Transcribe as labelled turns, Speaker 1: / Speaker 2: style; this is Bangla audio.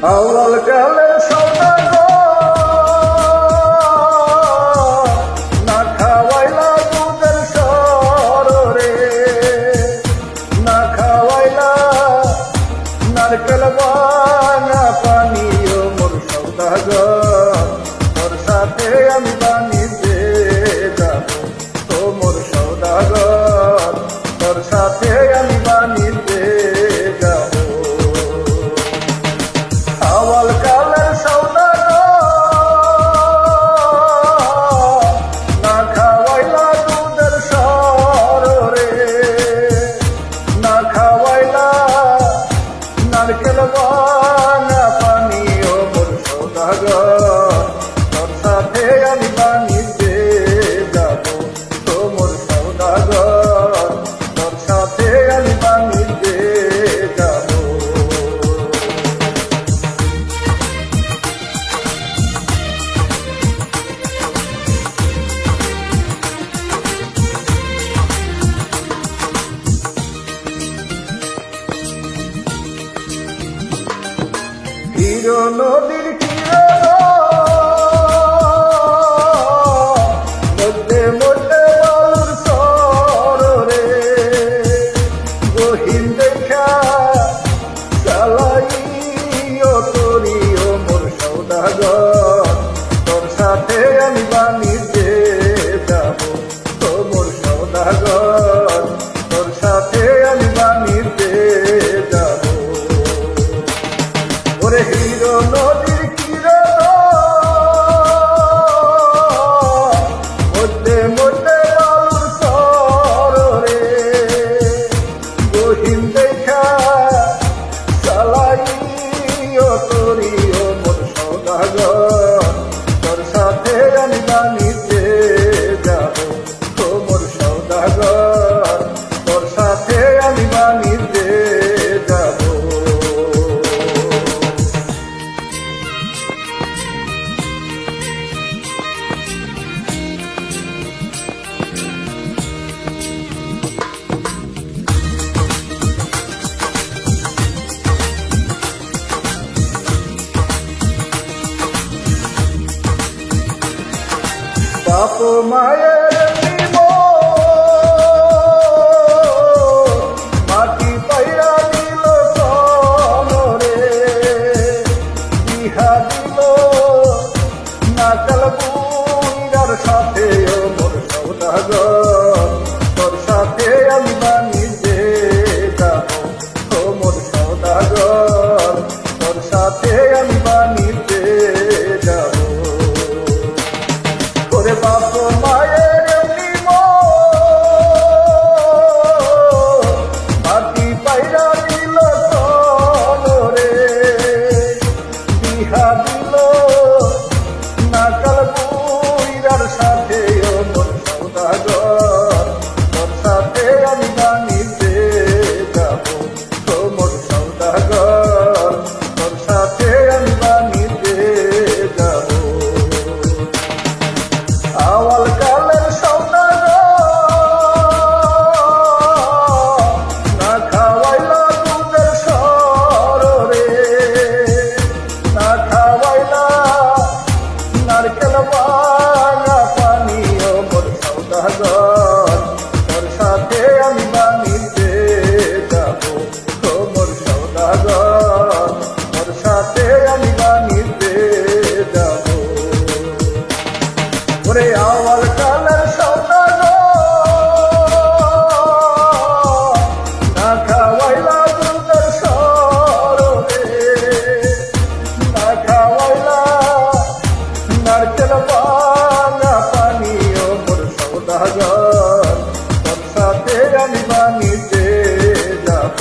Speaker 1: আওয়াল কালে সওদাগর না খাওয়াইলা দুধের সর রে, না খাওয়াইলা নারকেল ভাঙা পানীয় মোর সওদাগর, তোর সাথে আমি বাণিজ্যে যাব তো মোর সওদাগর, তোর সাথে আমি বাণিজ্যে যাব। আওয়াল কালের সওদাগর না খাওয়াইলা দুধের সর রে, না খাওয়াইলা নারকেল ভাঙা পানীয় মোর সওদাগর, তোর সাথে আমি বাণিজ্যে যাব তো মোর সওদাগর, তোর সাথে আমি বাণিজ্যে যাব। হিরো নদীর মধ্যে মধ্যে বালুর সর রে, গহীন দেখা চালাইও তোরিও মোর সওদাগর, তোর সাথে আমি বাণিজ্যে যাব তো মোর সওদাগর, তোর সাথে আমি বাণিজ্যে যাব। ওরে হিরো নদীর মধ্যে মধ্যে বালুর সর রে, গহীন দেখা চালাইও তোরিও মোর সওদাগর, তোর সাথে আমি বাণিজ্যে যাব তো মোর সওদাগর, তোর সাথে আমি বাণিজ্যে যাব। বাপ মায়ের মাটি পাইরা দিল সন রে, বিহা দিল নাকাল বুইরার সাথে ও মোর সওদাগর, তোর সাথে আমি বাণিজ্যে যাব ও মোর সওদাগর, তোর সাথে আমি বাণিজ্যে যাব। ওরে বাপ মায়ের মাটি পাইরা দিল সন রে, বিহা দিল নাকাল বুইরার সাথে ও মোর সওদাগর, তোর সাথে আমি বাণিজ্যে যাব তো মোর সওদাগর, তোর সাথে আমি বাণিজ্যে যাব। আওয়াল কালের সওদাগর না খাওয়াইলা দুধের সর রে, না খাওয়াইলা নারকেল ভাঙা পানীয় মোর সওদাগর, তোর সাথে আমি বাণিজ্যে যাব তো মোর সওদাগর, তোর সাথে আমি বাণিজ্যে যাব। ওরে আওয়াল কালের সওদাগর না খাওয়াইলা দুধের সর রে, না খাওয়াইলা নারকেল ভাঙা পানীয় মোর সওদাগর, তোর সাথে আমি বাণিজ্যে যাব।